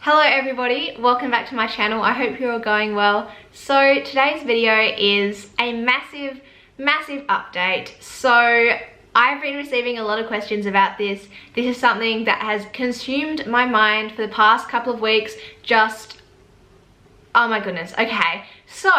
Hello everybody, welcome back to my channel. I hope you're all going well. So today's video is a massive update. So I've been receiving a lot of questions about this. This is something that has consumed my mind for the past couple of weeks. Oh my goodness. Okay, so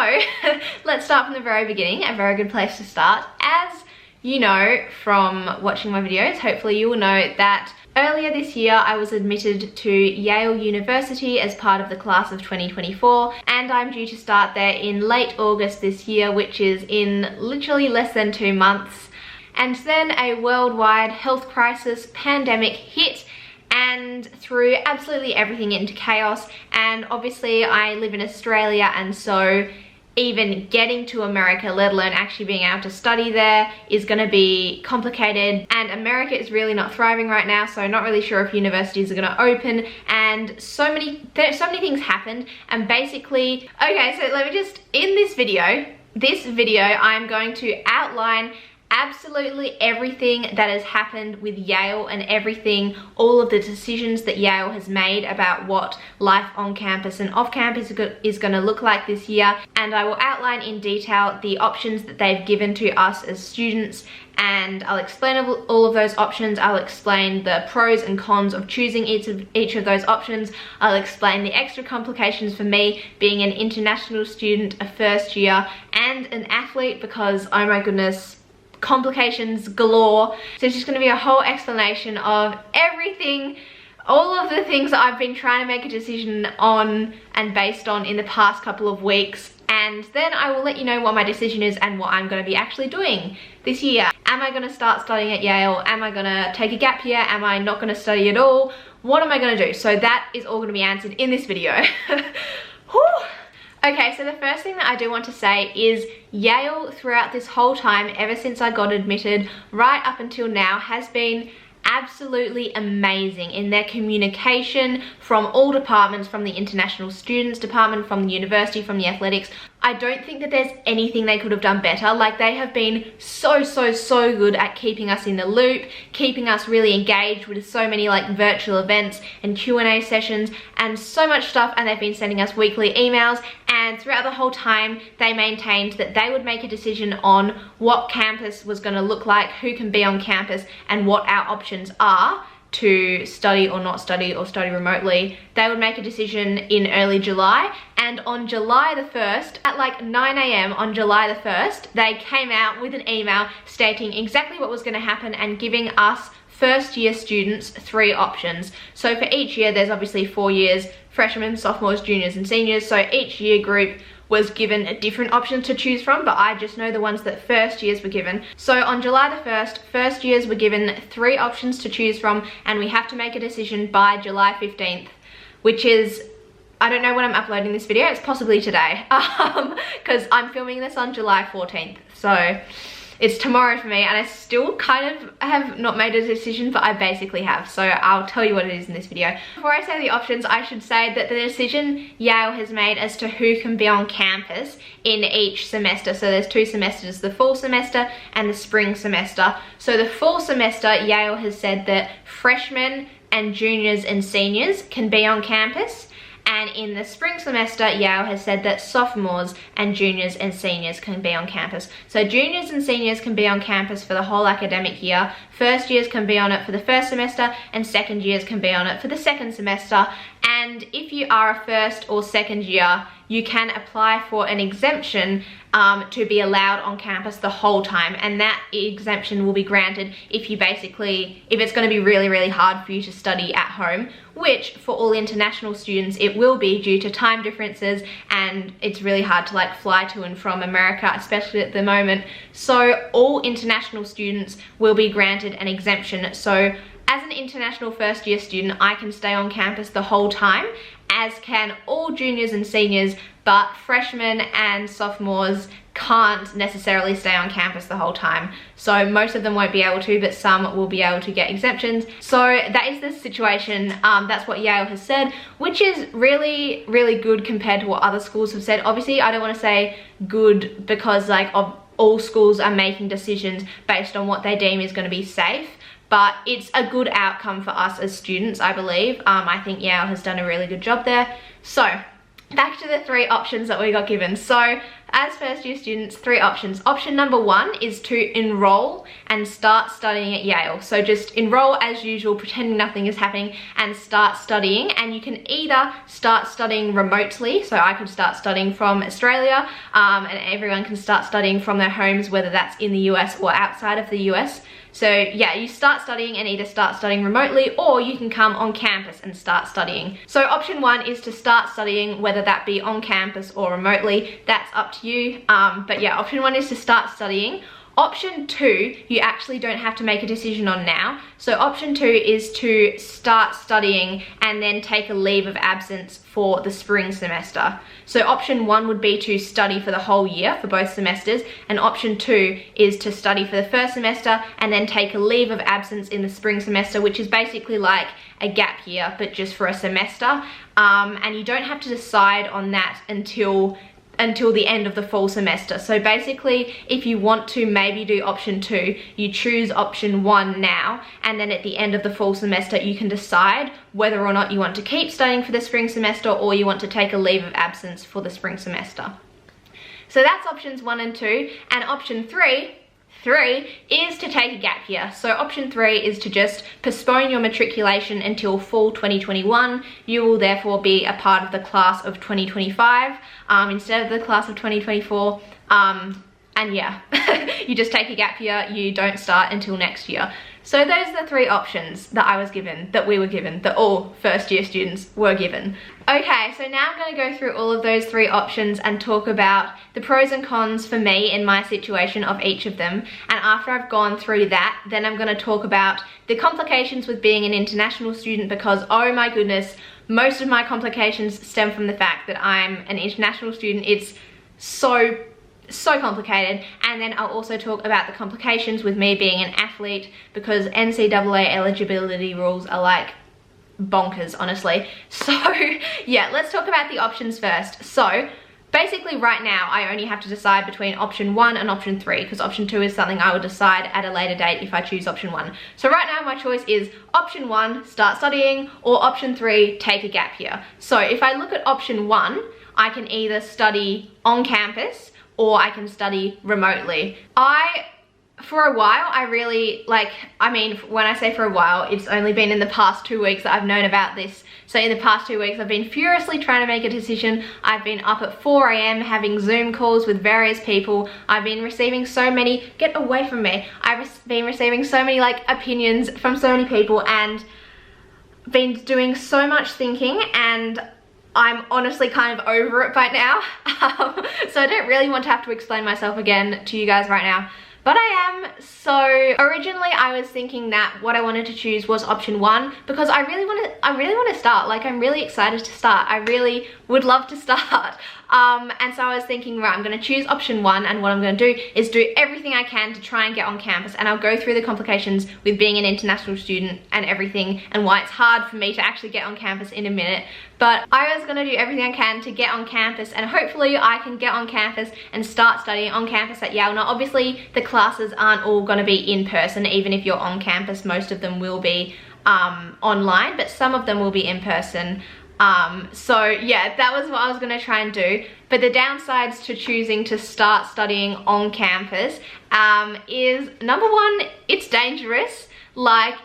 let's start from the very beginning. A very good place to start. As you know from watching my videos, hopefully you will know that earlier this year I was admitted to Yale University as part of the class of 2024, and I'm due to start there in late August this year, which is in literally less than 2 months. And then a worldwide health crisis pandemic hit and threw absolutely everything into chaos. And obviously I live in Australia, and so even getting to America, let alone actually being able to study there, is going to be complicated. And America is really not thriving right now, so I'm not really sure if universities are going to open, and so many things happened. And basically, okay, so let me just, in this video I'm going to outline absolutely everything that has happened with Yale and all of the decisions that Yale has made about what life on campus and off campus is going to look like this year. And I will outline in detail the options that they've given to us as students, and I'll explain all of those options. I'll explain the pros and cons of choosing each of those options. I'll explain the extra complications for me being an international student, a first year, and an athlete, because oh my goodness, complications galore. So it's just going to be a whole explanation of everything, all of the things that I've been trying to make a decision on and based on in the past couple of weeks. And then I will let you know what my decision is and what I'm going to be actually doing this year. Am I going to start studying at Yale? Am I going to take a gap year? Am I not going to study at all? What am I going to do? So that is all going to be answered in this video. Whew. Okay, so the first thing that I do want to say is Yale throughout this whole time, ever since I got admitted, right up until now, has been absolutely amazing in their communication from all departments, from the international students department, from the university, from the athletics. I don't think that there's anything they could have done better. Like, they have been so good at keeping us in the loop, keeping us really engaged with so many like virtual events and Q&A sessions and so much stuff. And they've been sending us weekly emails, and throughout the whole time they maintained that they would make a decision on what campus was going to look like, who can be on campus, and what our options are to study or not study or study remotely. They would make a decision in early July, and on July the 1st at like 9 AM on July the 1st they came out with an email stating exactly what was going to happen and giving us first year students 3 options. So for each year there's obviously 4 years, freshmen, sophomores, juniors and seniors, so each year group was given a different option to choose from, but I just know the ones that first years were given. So on July the 1st, first years were given 3 options to choose from, and we have to make a decision by July 15th, which is, I don't know when I'm uploading this video, it's possibly today, because I'm filming this on July 14th, so it's tomorrow for me, and I still kind of have not made a decision, but I basically have, so I'll tell you what it is in this video. Before I say the options, I should say that the decision Yale has made as to who can be on campus in each semester, so there's 2 semesters, the fall semester and the spring semester. So the fall semester, Yale has said that freshmen and juniors and seniors can be on campus. And in the spring semester, Yale has said that sophomores and juniors and seniors can be on campus. So juniors and seniors can be on campus for the whole academic year. First years can be on it for the first semester, and second years can be on it for the second semester. And if you are a first or second year, you can apply for an exemption to be allowed on campus the whole time, and that exemption will be granted if it's going to be really hard for you to study at home, which for all international students it will be due to time differences, and it's really hard to like fly to and from America, especially at the moment. So all international students will be granted an exemption. So as an international first year student, I can stay on campus the whole time, as can all juniors and seniors, but freshmen and sophomores can't necessarily stay on campus the whole time. So most of them won't be able to, but some will be able to get exemptions. So that is the situation. That's what Yale has said, which is really good compared to what other schools have said. Obviously, I don't want to say good because like all schools are making decisions based on what they deem is going to be safe, but it's a good outcome for us as students, I believe. I think Yale has done a really good job there. So back to the 3 options that we got given. So as first year students, 3 options. Option number 1 is to enroll and start studying at Yale. So just enroll as usual, pretending nothing is happening, and start studying. And you can either start studying remotely, so I could start studying from Australia, and everyone can start studying from their homes, whether that's in the US or outside of the US. So yeah, you start studying and either start studying remotely, or you can come on campus and start studying. So option 1 is to start studying, whether that be on campus or remotely. That's up to you. But yeah, option 1 is to start studying. Option 2, you actually don't have to make a decision on now. So option 2 is to start studying and then take a leave of absence for the spring semester. So option 1 would be to study for the whole year for both semesters, and option 2 is to study for the first semester and then take a leave of absence in the spring semester, which is basically like a gap year, but just for a semester. And you don't have to decide on that until the end of the fall semester. So basically, if you want to maybe do option 2, you choose option 1 now, and then at the end of the fall semester you can decide whether or not you want to keep studying for the spring semester or you want to take a leave of absence for the spring semester. So that's options 1 and 2. And option 3 is to take a gap year. So option 3 is to just postpone your matriculation until fall 2021. You will therefore be a part of the class of 2025 instead of the class of 2024. And yeah, you just take a gap year, you don't start until next year. So those are the 3 options that I was given, that we were given, that all first year students were given. Okay, so now I'm going to go through all of those 3 options and talk about the pros and cons for me in my situation of each of them. And after I've gone through that, then I'm going to talk about the complications with being an international student, because oh my goodness, most of my complications stem from the fact that I'm an international student. It's so complicated. And then I'll also talk about the complications with me being an athlete, because NCAA eligibility rules are like bonkers, honestly. So yeah, let's talk about the options first. So basically right now I only have to decide between option 1 and option 3, because option 2 is something I will decide at a later date if I choose option 1. So right now my choice is option 1, start studying, or option 3, take a gap year. So if I look at option 1, I can either study on campus or I can study remotely. For a while, I really, when I say for a while, it's only been in the past 2 weeks that I've known about this. So in the past 2 weeks, I've been furiously trying to make a decision. I've been up at 4 AM having Zoom calls with various people. I've been receiving so many, get away from me. I've been receiving so many opinions from so many people, and been doing so much thinking, and I'm honestly kind of over it by now. So I don't really want to have to explain myself again to you guys right now, but I am. So originally I was thinking that what I wanted to choose was option 1, because I really want to start. Like, I'm really excited to start. I really would love to start. And so I was thinking, right, I'm going to choose option 1, and what I'm going to do is do everything I can to try and get on campus. And I'll go through the complications with being an international student and everything, and why it's hard for me to actually get on campus in a minute. But I was going to do everything I can to get on campus, and hopefully I can get on campus and start studying on campus at Yale. Now obviously the classes aren't all going to be in person. Even if you're on campus, most of them will be online, but some of them will be in person. So yeah, that was what I was going to try and do. But the downsides to choosing to start studying on campus is, number 1, it's dangerous. Like,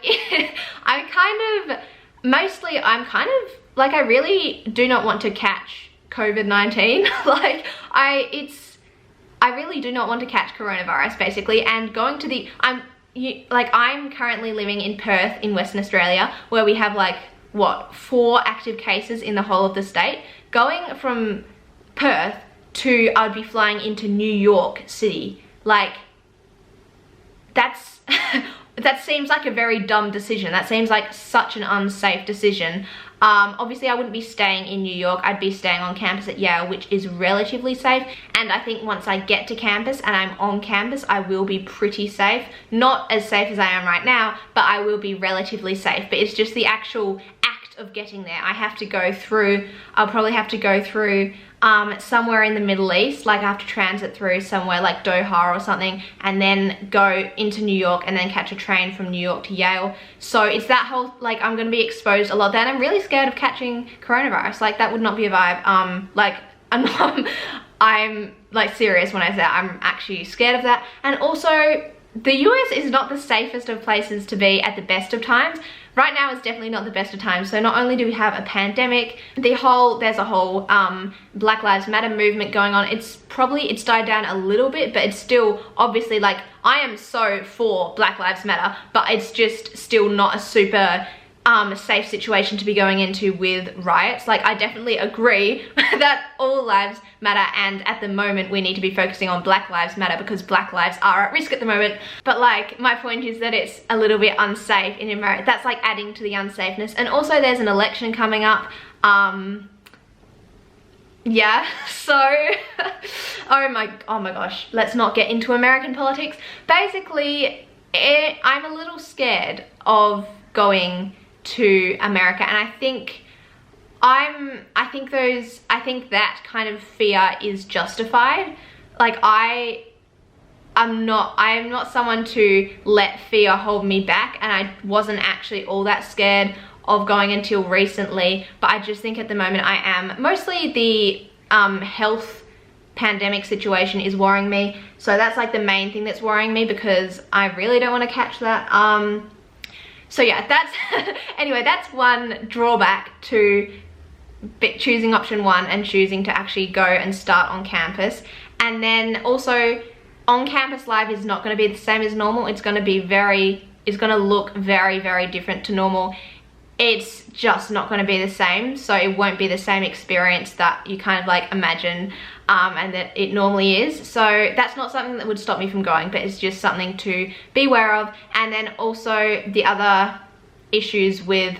I really do not want to catch COVID-19. I really do not want to catch coronavirus, basically. And going to I'm currently living in Perth in Western Australia, where we have 4 active cases in the whole of the state. Going from Perth to, I'd be flying into New York City. That's that seems like a very dumb decision. That seems like such an unsafe decision. Obviously I wouldn't be staying in New York. I'd be staying on campus at Yale, which is relatively safe. And I think once I get to campus and I'm on campus, I will be pretty safe. Not as safe as I am right now, but I will be relatively safe. But it's just the actual act act of getting there. I have to go through, I'll probably have to go through somewhere in the Middle East, like I have to transit through somewhere like Doha or something, and then go into New York and then catch a train from New York to Yale. So it's that whole, like, I'm gonna be exposed a lot there, and I'm really scared of catching coronavirus. Like, that would not be a vibe. Like, I'm like serious when I say that. I'm actually scared of that. And also, the US is not the safest of places to be at the best of times. Right now is definitely not the best of times. So not only do we have a pandemic, there's a whole Black Lives Matter movement going on. It's died down a little bit, but it's still obviously, like, I am so for Black Lives Matter, but it's just still not a super safe situation to be going into with riots. Like, I definitely agree that all lives matter, and at the moment we need to be focusing on Black Lives Matter because Black lives are at risk at the moment. But like, my point is that it's a little bit unsafe in America. That's like adding to the unsafeness. And also there's an election coming up. Yeah, so oh my gosh, let's not get into American politics. Basically, I'm a little scared of going to America, and I think that kind of fear is justified. Like, I am not someone to let fear hold me back, and I wasn't actually all that scared of going until recently, but I just think at the moment I am. Mostly the health pandemic situation is worrying me, so that's like the main thing that's worrying me, because I really don't want to catch that. So yeah, that's anyway, that's one drawback to choosing option 1 and choosing to actually go and start on campus. And then also, on-campus life is not going to be the same as normal. It's going to look very, very different to normal. It's just not going to be the same, so it won't be the same experience that you kind of like imagine and that it normally is. So that's not something that would stop me from going, but it's just something to be aware of. And then also the other issues with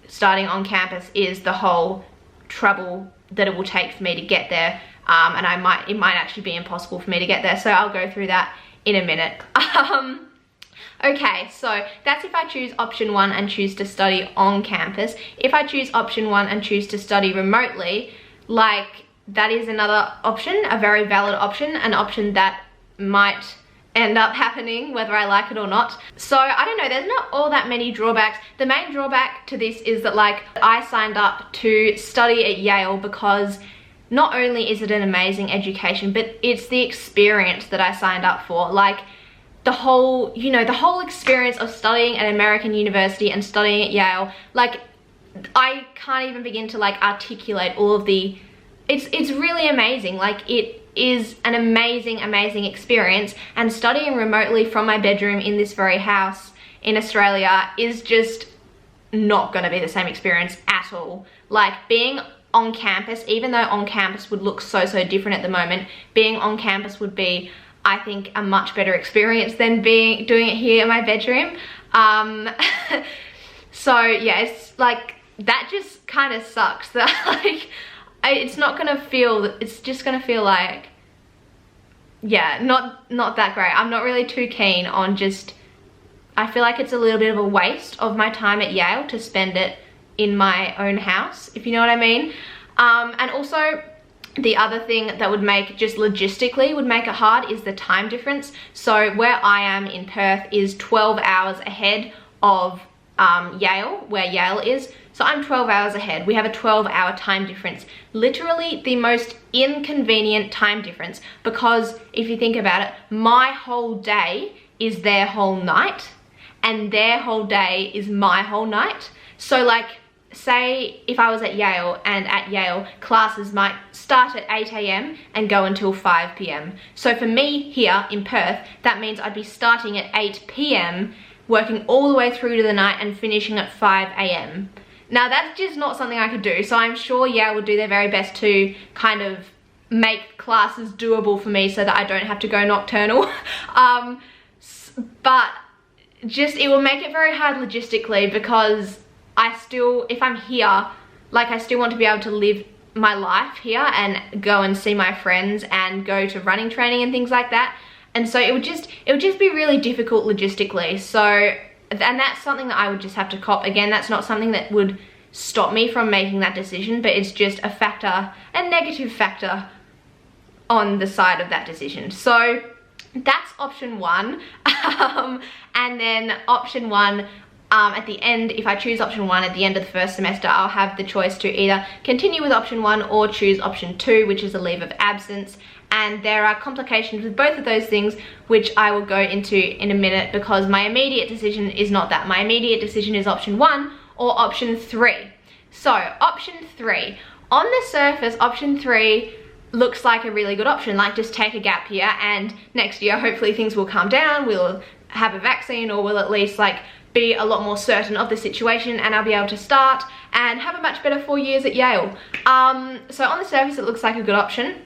starting on campus is the whole trouble that it will take for me to get there, and it might actually be impossible for me to get there, so I'll go through that in a minute. Okay, so that's if I choose option 1 and choose to study on campus. If I choose option 1 and choose to study remotely, like, that is another option, a very valid option, an option that might end up happening whether I like it or not. So I don't know, there's not all that many drawbacks. The main drawback to this is that, like, I signed up to study at Yale because not only is it an amazing education, but it's the experience that I signed up for. Like, the whole, you know, the whole experience of studying at an American university and studying at Yale, like, I can't even begin to like articulate all of the, it's really amazing. Like, it is an amazing, amazing experience, and studying remotely from my bedroom in this very house in Australia is just not going to be the same experience at all. Like, being on campus, even though on campus would look so different at the moment, being on campus would be, I think, a much better experience than doing it here in my bedroom. So yeah, it's like, that just kind of sucks that like it's just gonna feel like, yeah, not that great. I'm not really too keen on just, I feel like it's a little bit of a waste of my time at Yale to spend it in my own house, if you know what I mean. And also, the other thing that would make, just logistically would make it hard, is the time difference. So where I am in Perth is 12 hours ahead of Yale, where Yale is. So I'm 12 hours ahead. We have a 12-hour time difference. Literally the most inconvenient time difference, because if you think about it, my whole day is their whole night, and their whole day is my whole night. So like, say if I was at Yale, and at Yale classes might start at 8 AM and go until 5 PM. So for me here in Perth, that means I'd be starting at 8 PM, working all the way through to the night and finishing at 5 AM. Now that's just not something I could do, so I'm sure Yale would do their very best to kind of make classes doable for me so that I don't have to go nocturnal. But just, it will make it very hard logistically, because if I'm here, like, I still want to be able to live my life here and go and see my friends and go to running training and things like that. And so it would just be really difficult logistically. So, and that's something that I would just have to cop. Again, that's not something that would stop me from making that decision, but it's just a factor, a negative factor on the side of that decision. So that's option one. And then option one, at the end, if I choose option one at the end of the first semester, I'll have the choice to either continue with option one or choose option two, which is a leave of absence. And there are complications with both of those things, which I will go into in a minute, because my immediate decision is not that. My immediate decision is option one or option three. So option three, on the surface, option three looks like a really good option, like just take a gap year and next year hopefully things will calm down, we'll have a vaccine, or we'll at least like be a lot more certain of the situation, and I'll be able to start and have a much better 4 years at Yale. So on the surface it looks like a good option,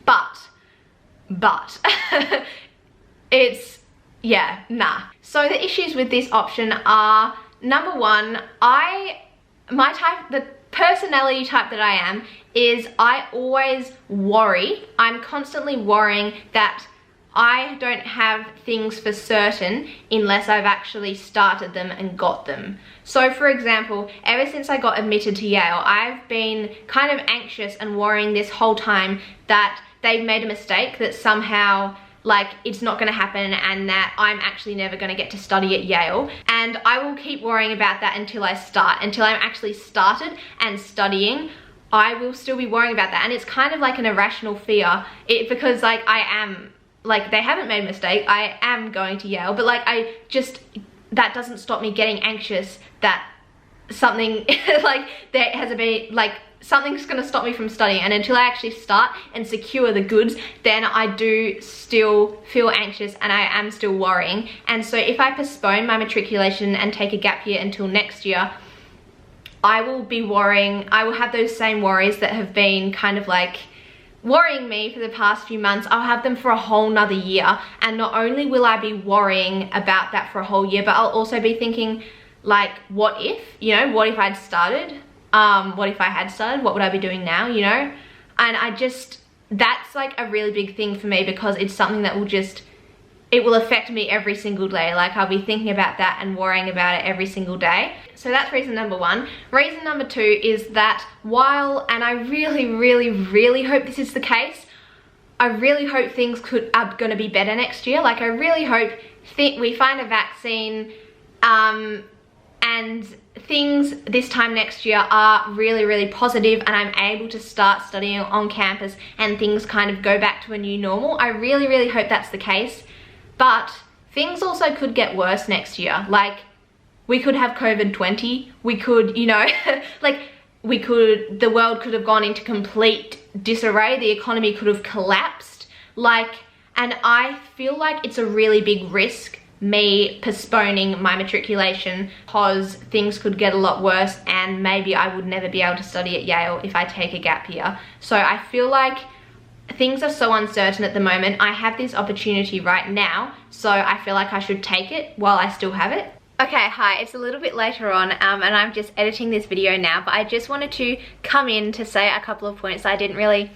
but it's, yeah, nah. So the issues with this option are, number one, the personality type that I am is I always worry. I'm constantly worrying that I don't have things for certain unless I've actually started them and got them. So for example, ever since I got admitted to Yale, I've been kind of anxious and worrying this whole time that they've made a mistake, that somehow like it's not going to happen and that I'm actually never going to get to study at Yale. And I will keep worrying about that until I start, until I'm actually started and studying. I will still be worrying about that, and it's kind of like an irrational fear, because like I am, like they haven't made a mistake, I am going to Yale, but like that doesn't stop me getting anxious that something like there has been like something's gonna stop me from studying, and until I actually start and secure the goods, then I do still feel anxious and I am still worrying. And so if I postpone my matriculation and take a gap year until next year, I will be worrying, I will have those same worries that have been kind of like worrying me for the past few months. I'll have them for a whole nother year, and not only will I be worrying about that for a whole year, but I'll also be thinking like, what if, you know, what if I'd started? What if I had started? What would I be doing now, you know? And that's like a really big thing for me, because it's something that it will affect me every single day. Like I'll be thinking about that and worrying about it every single day. So that's reason number one. Reason number two is that while, and I really, really, really hope this is the case, I really hope things are gonna be better next year. Like I really hope we find a vaccine, and things this time next year are really, really positive, and I'm able to start studying on campus and things kind of go back to a new normal. I really, really hope that's the case. But things also could get worse next year. Like we could have COVID-20, we could, you know, like the world could have gone into complete disarray, the economy could have collapsed. Like, and I feel like it's a really big risk, me postponing my matriculation, because things could get a lot worse and maybe I would never be able to study at Yale if I take a gap year. So I feel like things are so uncertain at the moment. I have this opportunity right now, so I feel like I should take it while I still have it. Okay, hi, it's a little bit later on and I'm just editing this video now, but I just wanted to come in to say a couple of points I didn't really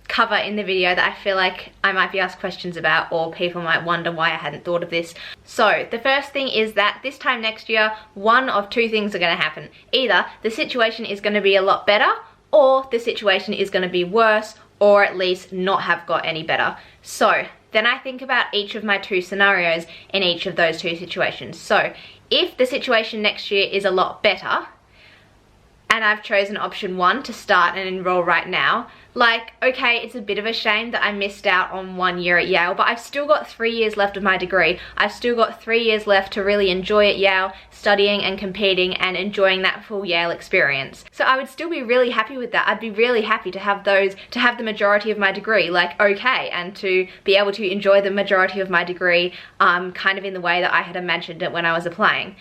cover in the video that I feel like I might be asked questions about, or people might wonder why I hadn't thought of this. So the first thing is that this time next year, one of two things are going to happen. Either the situation is going to be a lot better, or the situation is going to be worse, or at least not have got any better. So then I think about each of my two scenarios in each of those two situations. So if the situation next year is a lot better, and I've chosen option one to start and enroll right now, like, okay, it's a bit of a shame that I missed out on 1 year at Yale, but I've still got 3 years left of my degree. I've still got 3 years left to really enjoy at Yale, studying and competing and enjoying that full Yale experience. So I would still be really happy with that. I'd be really happy to have the majority of my degree, like, okay, and to be able to enjoy the majority of my degree kind of in the way that I had imagined it when I was applying.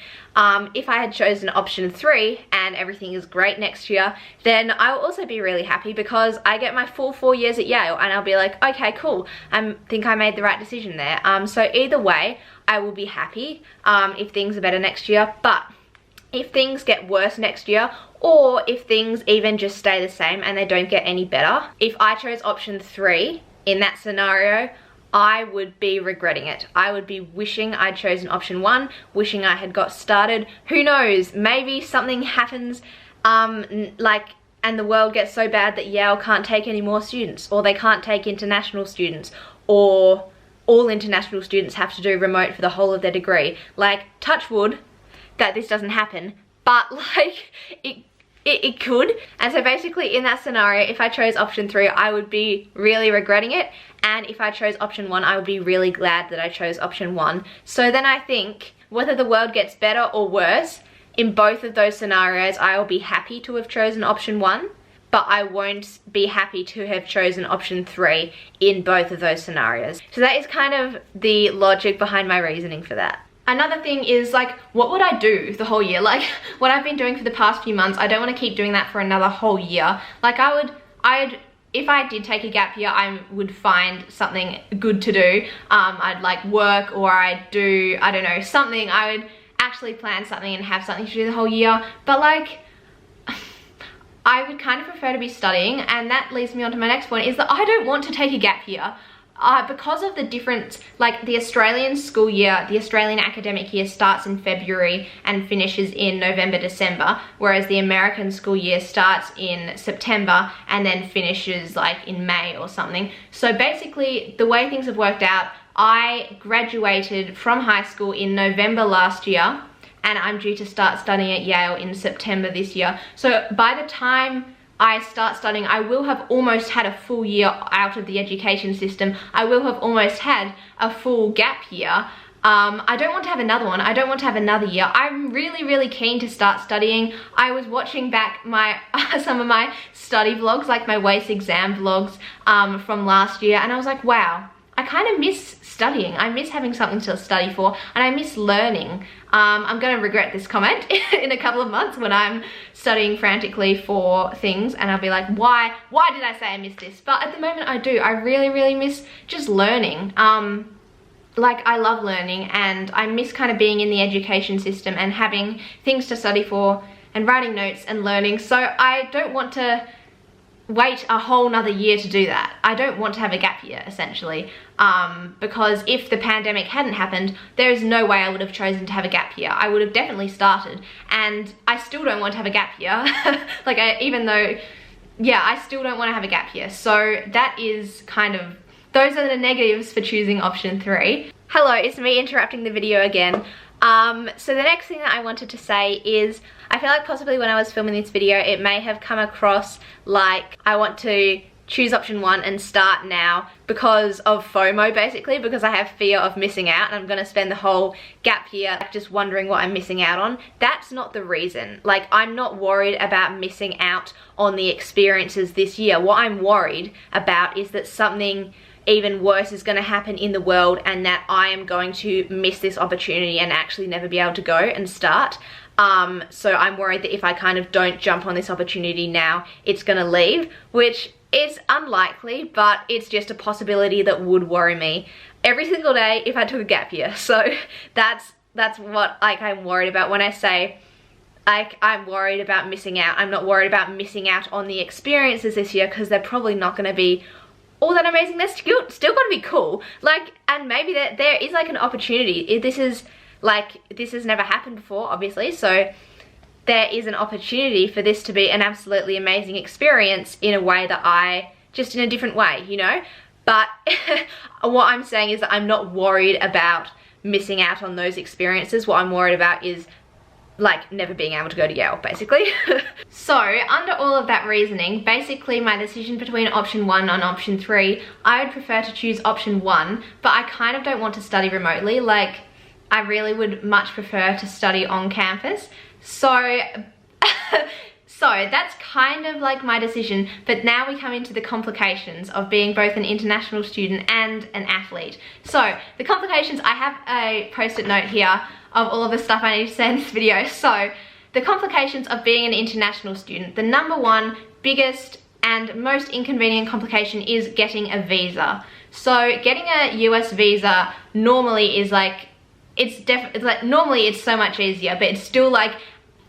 If I had chosen option 3 and everything is great next year, then I will also be really happy because I get my full 4 years at Yale and I'll be like, okay, cool, I think I made the right decision there. So either way, I will be happy if things are better next year. But if things get worse next year, or if things even just stay the same and they don't get any better, if I chose option 3 in that scenario, I would be regretting it. I would be wishing I'd chosen option 1, wishing I had got started. Who knows, maybe something happens and the world gets so bad that Yale can't take any more students, or they can't take international students, or all international students have to do remote for the whole of their degree. Like, touch wood that this doesn't happen, but like it could. And so basically in that scenario, if I chose option 3, I would be really regretting it, and if I chose option 1, I would be really glad that I chose option 1. So then I think whether the world gets better or worse, in both of those scenarios, I will be happy to have chosen option 1, but I won't be happy to have chosen option 3 in both of those scenarios. So that is kind of the logic behind my reasoning for that. Another thing is, like, what would I do the whole year? Like, what I've been doing for the past few months, I don't want to keep doing that for another whole year. Like, if I did take a gap year, I would find something good to do. I'd like work, or I'd do, I don't know, something. I would actually plan something and have something to do the whole year. But like, I would kind of prefer to be studying, and that leads me on to my next point, is that I don't want to take a gap year. Because of the difference, like the Australian school year, the Australian academic year starts in February and finishes in November, December, whereas the American school year starts in September and then finishes like in May or something. So basically, the way things have worked out, I graduated from high school in November last year, and I'm due to start studying at Yale in September this year. So by the time I start studying, I will have almost had a full year out of the education system. I will have almost had a full gap year. I don't want to have another one. I don't want to have another year. I'm really, really keen to start studying. I was watching back some of my study vlogs, like my WACE exam vlogs from last year, and I was like, wow, I kind of miss studying. I miss having something to study for, and I miss learning. I'm gonna regret this comment in a couple of months when I'm studying frantically for things, and I'll be like, why did I say I missed this? But at the moment I do. I really, really miss just learning. Like, I love learning, and I miss kind of being in the education system and having things to study for and writing notes and learning. So I don't want to wait a whole nother year to do that. I don't want to have a gap year, essentially, because if the pandemic hadn't happened, there is no way I would have chosen to have a gap year. I would have definitely started, and I still don't want to have a gap year. Like, even though, yeah, I still don't want to have a gap year. So that is kind of, those are the negatives for choosing option 3. Hello, it's me interrupting the video again. So the next thing that I wanted to say is, I feel like possibly when I was filming this video, it may have come across like I want to choose option 1 and start now because of FOMO, basically, because I have fear of missing out, and I'm gonna spend the whole gap year just wondering what I'm missing out on. That's not the reason. Like, I'm not worried about missing out on the experiences this year. What I'm worried about is that something even worse is going to happen in the world, and that I am going to miss this opportunity and actually never be able to go and start. So I'm worried that if I kind of don't jump on this opportunity now, it's going to leave, which is unlikely, but it's just a possibility that would worry me every single day if I took a gap year. So that's what, like, I'm worried about when I say, like, I'm worried about missing out. I'm not worried about missing out on the experiences this year, because they're probably not going to be all that amazing. They're still gonna be cool. Like, and maybe there is like an opportunity. This is like, this has never happened before, obviously, so there is an opportunity for this to be an absolutely amazing experience in a way that just in a different way, you know? But what I'm saying is that I'm not worried about missing out on those experiences. What I'm worried about is, like, never being able to go to Yale, basically. So, under all of that reasoning, basically my decision between option 1 and option 3, I would prefer to choose option 1, but I kind of don't want to study remotely. Like, I really would much prefer to study on campus. So, that's kind of like my decision, but now we come into the complications of being both an international student and an athlete. So, the complications, I have a post-it note here of all of the stuff I need to say in this video. So, the complications of being an international student. The number one biggest and most inconvenient complication is getting a visa. So, getting a US visa normally is like, normally it's so much easier, but it's still like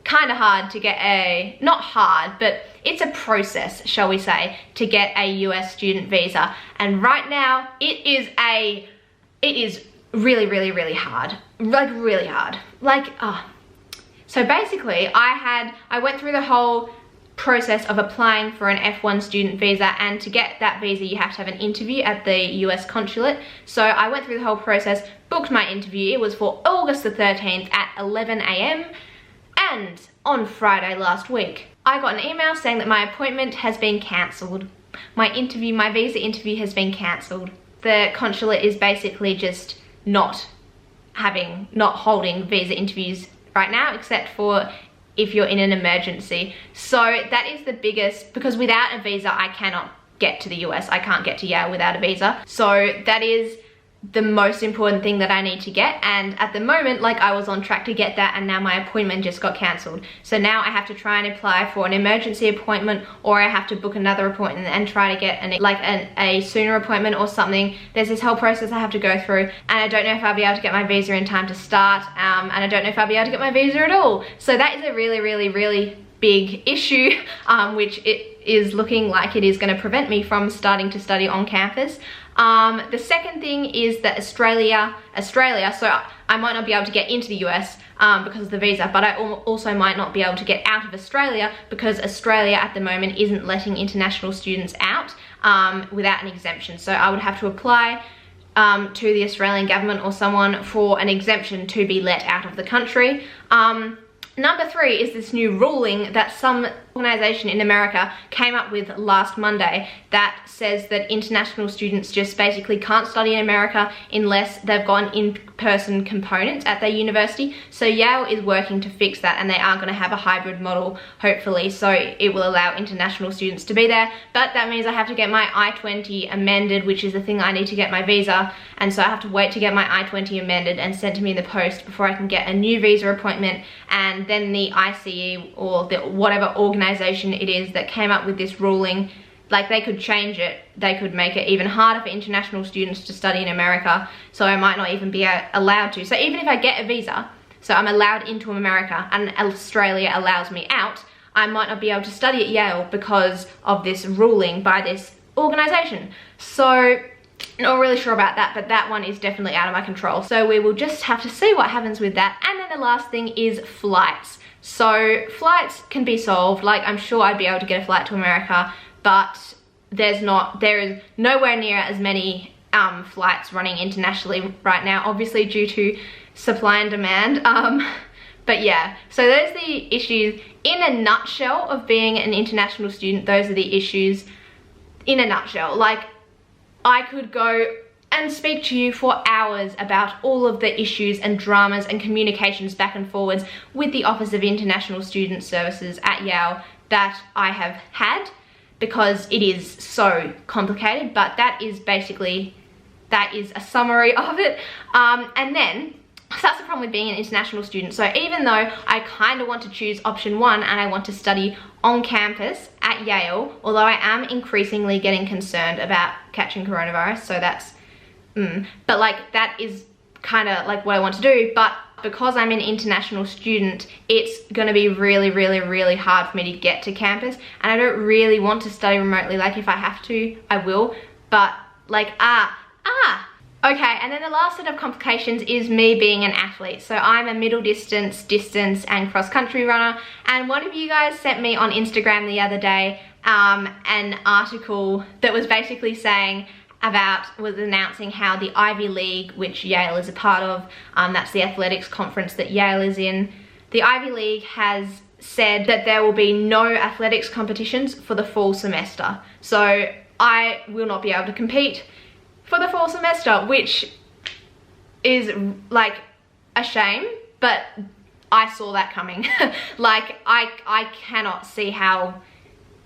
kind of hard to get not hard, but it's a process, shall we say, to get a US student visa. And right now, it is really, really, really hard. Like, really hard. Like, So basically, I went through the whole process of applying for an F1 student visa, and to get that visa you have to have an interview at the US consulate. So I went through the whole process, booked my interview. It was for August the 13th at 11 AM, and on Friday last week I got an email saying that my appointment has been cancelled. My visa interview has been cancelled. The consulate is basically just not holding visa interviews right now, except for if you're in an emergency. So that is the biggest, because without a visa I cannot get to the US. I can't get to Yale without a visa. So that is the most important thing that I need to get, and at the moment, like, I was on track to get that, and now my appointment just got cancelled. So now I have to try and apply for an emergency appointment, or I have to book another appointment and try to get a sooner appointment or something. There's this whole process I have to go through, and I don't know if I'll be able to get my visa in time to start, and I don't know if I'll be able to get my visa at all. So that is a really, really, really big issue, which it is looking like it is going to prevent me from starting to study on campus. The second thing is that Australia, so I might not be able to get into the US because of the visa, but I also might not be able to get out of Australia because Australia at the moment isn't letting international students out without an exemption. So I would have to apply to the Australian government or someone for an exemption to be let out of the country. Number 3 is this new ruling that some organisation in America came up with last Monday that says that international students just basically can't study in America unless they've got an in-person component at their university. So Yale is working to fix that, and they are going to have a hybrid model, hopefully, so it will allow international students to be there. But that means I have to get my I-20 amended, which is the thing I need to get my visa, and so I have to wait to get my I-20 amended and sent to me in the post before I can get a new visa appointment. And then the ICE, or the whatever organisation it is that came up with this ruling, like, they could change it. They could make it even harder for international students to study in America, so I might not even be allowed to. So even if I get a visa, so I'm allowed into America and Australia allows me out, I might not be able to study at Yale because of this ruling by this organisation. So not really sure about that, but that one is definitely out of my control. So we will just have to see what happens with that. And then the last thing is flights. So flights can be solved. Like, I'm sure I'd be able to get a flight to America, but there is nowhere near as many flights running internationally right now, obviously due to supply and demand. But yeah, so those are the issues in a nutshell of being an international student. Those are the issues in a nutshell. Like, I could go and speak to you for hours about all of the issues and dramas and communications back and forwards with the Office of International Student Services at Yale that I have had, because it is so complicated. But that is a summary of it. And then, so that's the problem with being an international student. So even though I kind of want to choose option 1 and I want to study on campus at Yale, although I am increasingly getting concerned about catching coronavirus, so that's, but like, that is kind of like what I want to do. But because I'm an international student, it's going to be really, really, really hard for me to get to campus, and I don't really want to study remotely. Like, if I have to, I will, but like, okay, and then the last set of complications is me being an athlete. So I'm a middle distance, and cross-country runner, and one of you guys sent me on Instagram the other day an article that was basically was announcing how the Ivy League, which Yale is a part of, that's the athletics conference that Yale is in, the Ivy League has said that there will be no athletics competitions for the fall semester. So I will not be able to compete for the fall semester, which is like a shame, but I saw that coming. Like, I cannot see how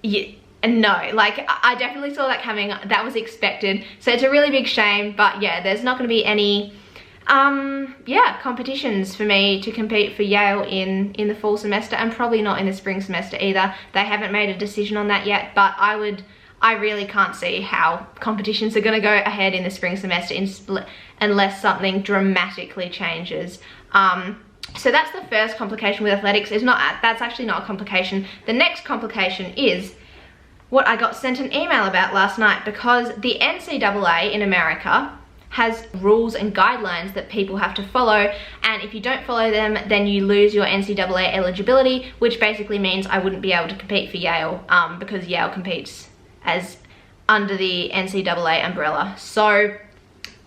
I definitely saw that coming. That was expected. So it's a really big shame, but yeah, there's not going to be any competitions for me to compete for Yale in the fall semester, and probably not in the spring semester either. They haven't made a decision on that yet, but I really can't see how competitions are going to go ahead in the spring semester unless something dramatically changes. So that's the first complication with athletics. That's actually not a complication. The next complication is what I got sent an email about last night, because the NCAA in America has rules and guidelines that people have to follow, and if you don't follow them, then you lose your NCAA eligibility, which basically means I wouldn't be able to compete for Yale, because Yale competes as under the NCAA umbrella. So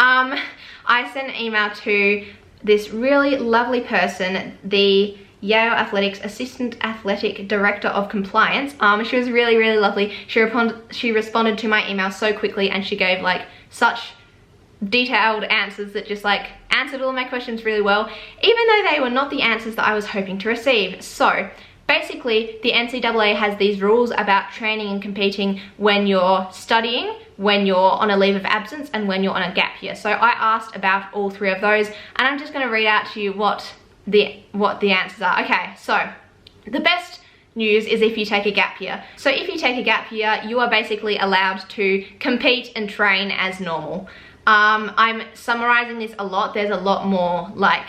I sent an email to this really lovely person, the Yale Athletics Assistant Athletic Director of Compliance. She was really, really lovely. She responded to my email so quickly, and she gave like such detailed answers that just like answered all of my questions really well, even though they were not the answers that I was hoping to receive. So basically, the NCAA has these rules about training and competing when you're studying, when you're on a leave of absence, and when you're on a gap year. So I asked about all three of those, and I'm just going to read out to you what the answers are. Okay, so the best news is if you take a gap year. So if you take a gap year, you are basically allowed to compete and train as normal. I'm summarizing this a lot. There's a lot more like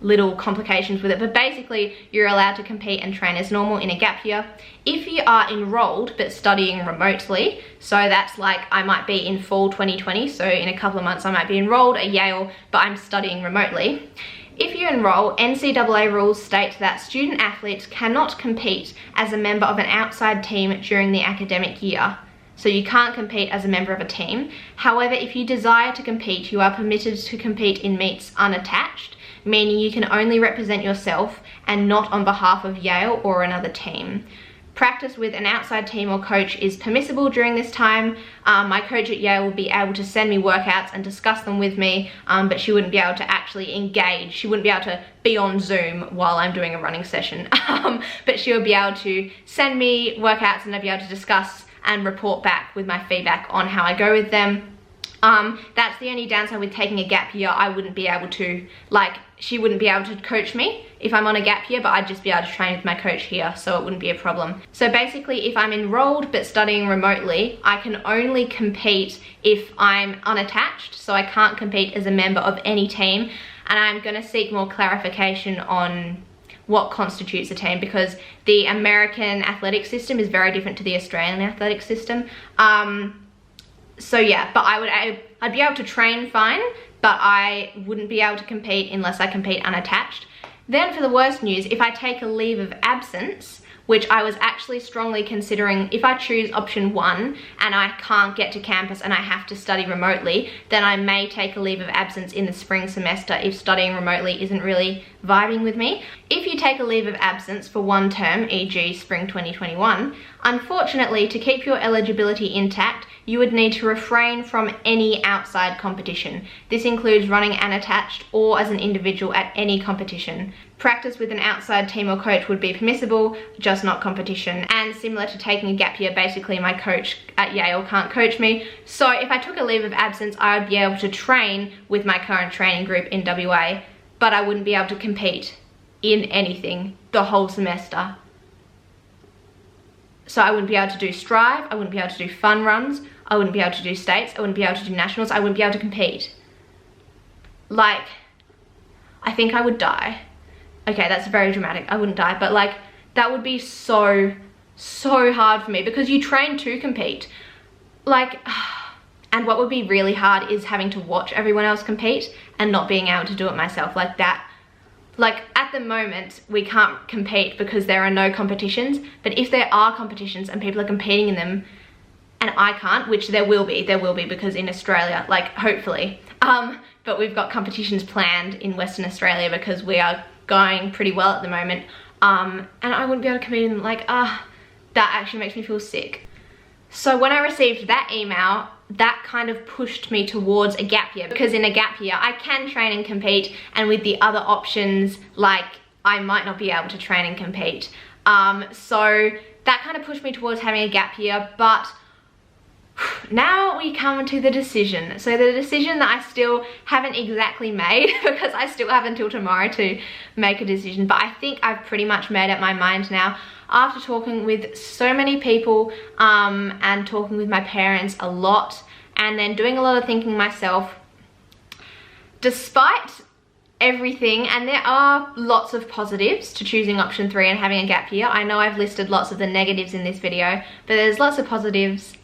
little complications with it, but basically you're allowed to compete and train as normal in a gap year. If you are enrolled but studying remotely, so that's like I might be in fall 2020, so in a couple of months I might be enrolled at Yale, but I'm studying remotely. If you enroll, NCAA rules state that student athletes cannot compete as a member of an outside team during the academic year. So you can't compete as a member of a team. However, if you desire to compete, you are permitted to compete in meets unattached, meaning you can only represent yourself and not on behalf of Yale or another team. Practice with an outside team or coach is permissible during this time. My coach at Yale will be able to send me workouts and discuss them with me, but she wouldn't be able to actually engage. She wouldn't be able to be on Zoom while I'm doing a running session, but she would be able to send me workouts and I'd be able to discuss and report back with my feedback on how I go with them. That's the only downside with taking a gap year. I wouldn't be able to, like, she wouldn't be able to coach me if I'm on a gap year, but I'd just be able to train with my coach here, so it wouldn't be a problem. So basically, if I'm enrolled but studying remotely, I can only compete if I'm unattached, so I can't compete as a member of any team, and I'm going to seek more clarification on what constitutes a team, because the American athletic system is very different to the Australian athletic system. So yeah, but I'd be able to train fine, but I wouldn't be able to compete unless I compete unattached. Then for the worst news, if I take a leave of absence, which I was actually strongly considering, if I choose option 1 and I can't get to campus and I have to study remotely, then I may take a leave of absence in the spring semester if studying remotely isn't really vibing with me. If you take a leave of absence for one term, e.g. spring 2021, unfortunately, to keep your eligibility intact, you would need to refrain from any outside competition. This includes running unattached or as an individual at any competition. Practice with an outside team or coach would be permissible, just not competition. And similar to taking a gap year, basically my coach at Yale can't coach me. So if I took a leave of absence, I would be able to train with my current training group in WA, but I wouldn't be able to compete in anything the whole semester. So I wouldn't be able to do Strive, I wouldn't be able to do fun runs, I wouldn't be able to do states, I wouldn't be able to do nationals, I wouldn't be able to compete. Like, I think I would die. Okay, that's very dramatic, I wouldn't die, but like, that would be so hard for me, because you train to compete. Like, and what would be really hard is having to watch everyone else compete and not being able to do it myself like that. Like, at the moment, we can't compete because there are no competitions, but if there are competitions and people are competing in them and I can't, which there will be because in Australia, like, hopefully, but we've got competitions planned in Western Australia because we are going pretty well at the moment, and I wouldn't be able to compete in them. Like, that actually makes me feel sick. So when I received that email, that kind of pushed me towards a gap year, because in a gap year I can train and compete, and with the other options, like, I might not be able to train and compete. So that kind of pushed me towards having a gap year, but now we come to the decision. So the decision that I still haven't exactly made, because I still have until tomorrow to make a decision, but I think I've pretty much made up my mind now after talking with so many people and talking with my parents a lot, and then doing a lot of thinking myself. Despite everything, and there are lots of positives to choosing option 3 and having a gap year. I know I've listed lots of the negatives in this video, but there's lots of positives.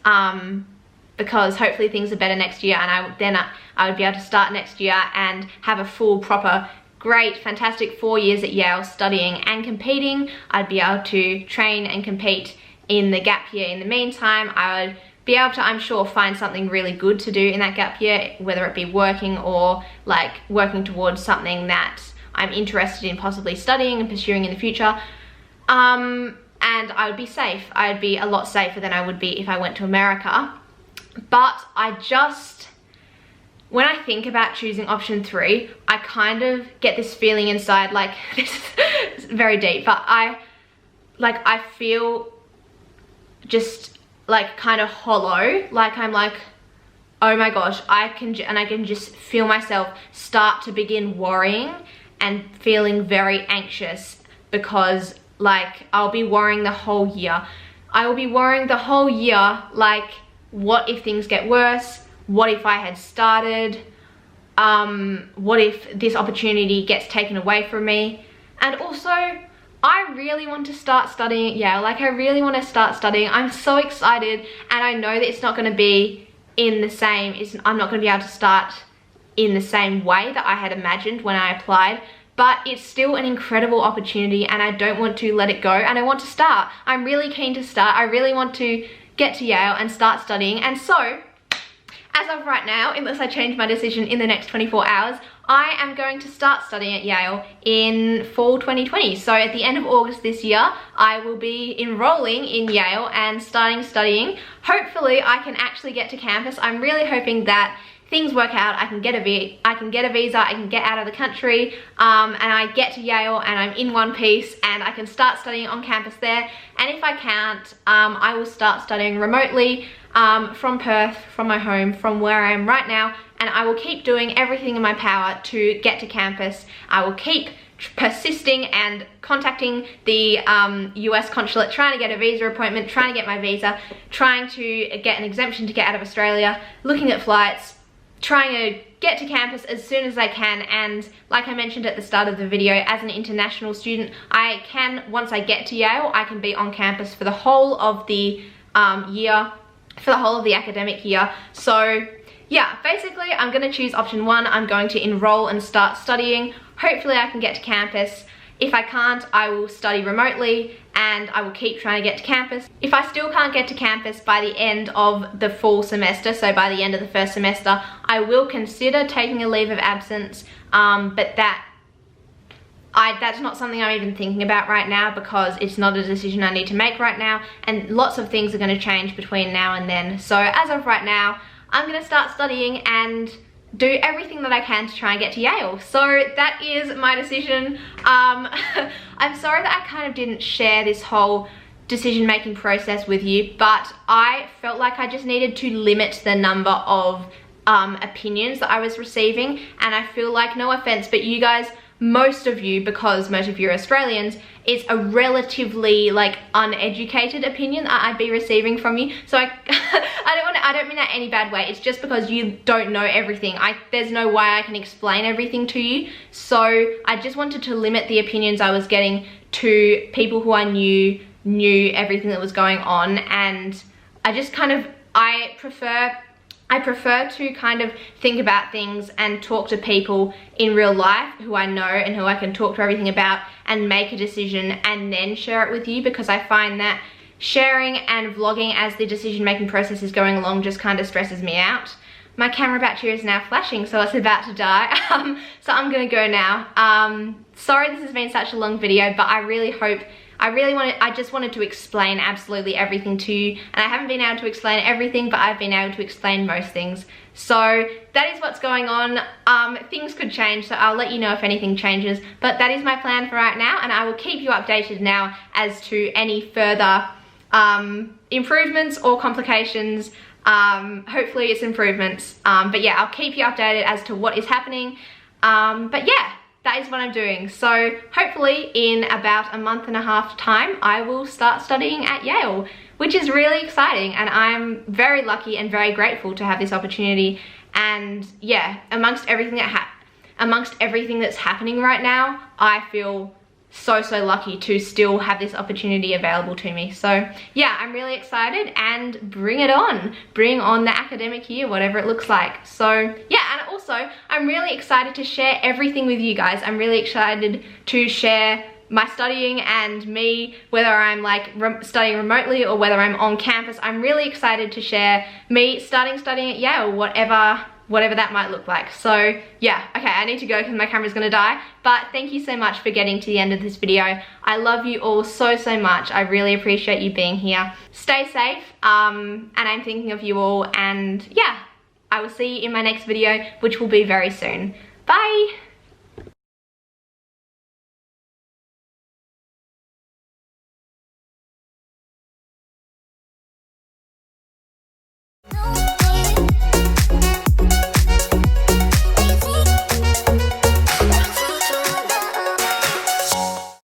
because hopefully things are better next year, and I would be able to start next year and have a full, proper, great, fantastic 4 years at Yale studying and competing. I'd be able to train and compete in the gap year. In the meantime, I would be able to, I'm sure, find something really good to do in that gap year, whether it be working or like working towards something that I'm interested in possibly studying and pursuing in the future. And I would be safe. I'd be a lot safer than I would be if I went to America. But when I think about choosing option 3, I kind of get this feeling inside, like, this is very deep, but I feel just like kind of hollow, like I'm like, oh my gosh, I can just feel myself start to begin worrying and feeling very anxious, because like I'll be worrying the whole year. I will be worrying the whole year, like, what if things get worse? What if I had started? What if this opportunity gets taken away from me? And also, I really want to start studying at Yale. Like, I really want to start studying. I'm so excited, and I know that it's not going to be in the same, I'm not going to be able to start in the same way that I had imagined when I applied, but it's still an incredible opportunity, and I don't want to let it go, and I want to start. I'm really keen to start. I really want to get to Yale and start studying. And so, as of right now, unless I change my decision in the next 24 hours, I am going to start studying at Yale in fall 2020. So at the end of August this year, I will be enrolling in Yale and starting studying. Hopefully I can actually get to campus. I'm really hoping that things work out. I can get a visa, I can get out of the country, and I get to Yale and I'm in one piece, and I can start studying on campus there. And if I can't, I will start studying remotely from Perth, from my home, from where I am right now, and I will keep doing everything in my power to get to campus. I will keep persisting and contacting the US consulate, trying to get a visa appointment, trying to get my visa, trying to get an exemption to get out of Australia, looking at flights, trying to get to campus as soon as I can. And like I mentioned at the start of the video, as an international student, I can, once I get to Yale, I can be on campus for the whole of the year, for the whole of the academic year. So yeah, basically I'm going to choose option 1. I'm going to enroll and start studying. Hopefully I can get to campus. If I can't, I will study remotely, and I will keep trying to get to campus. If I still can't get to campus by the end of the fall semester, so by the end of the first semester, I will consider taking a leave of absence, but that's not something I'm even thinking about right now, because it's not a decision I need to make right now, and lots of things are going to change between now and then. So as of right now, I'm going to start studying and do everything that I can to try and get to Yale. So that is my decision. I'm sorry that I kind of didn't share this whole decision-making process with you, but I felt like I just needed to limit the number of opinions that I was receiving. And I feel like, no offense, but you guys, most of you, because most of you are Australians, it's a relatively like uneducated opinion that I'd be receiving from you. So I don't mean that any bad way. It's just because you don't know everything. There's no way I can explain everything to you. So I just wanted to limit the opinions I was getting to people who I knew everything that was going on. And I just kind of, I prefer to kind of think about things and talk to people in real life who I know and who I can talk to everything about and make a decision and then share it with you, because I find that sharing and vlogging as the decision-making process is going along just kind of stresses me out. My camera battery is now flashing, so it's about to die. So I'm gonna go now. Sorry this has been such a long video, but I just wanted to explain absolutely everything to you, and I haven't been able to explain everything, but I've been able to explain most things. So that is what's going on. Things could change, so I'll let you know if anything changes, but that is my plan for right now, and I will keep you updated now as to any further improvements or complications. Hopefully it's improvements, but yeah, I'll keep you updated as to what is happening. But yeah, that is what I'm doing. So hopefully in about a month and a half time, I will start studying at Yale, which is really exciting, and I'm very lucky and very grateful to have this opportunity. And yeah, amongst everything that's happening right now, I feel so lucky to still have this opportunity available to me. So yeah, I'm really excited, and bring it on. Bring on the academic year, whatever it looks like. So yeah, and also I'm really excited to share everything with you guys. I'm really excited to share my studying and me, whether I'm like studying remotely or whether I'm on campus. I'm really excited to share me studying at Yale, whatever that might look like. So yeah, okay, I need to go because my camera's gonna die. But thank you so much for getting to the end of this video. I love you all so much. I really appreciate you being here. Stay safe, and I'm thinking of you all, and yeah, I will see you in my next video, which will be very soon. Bye.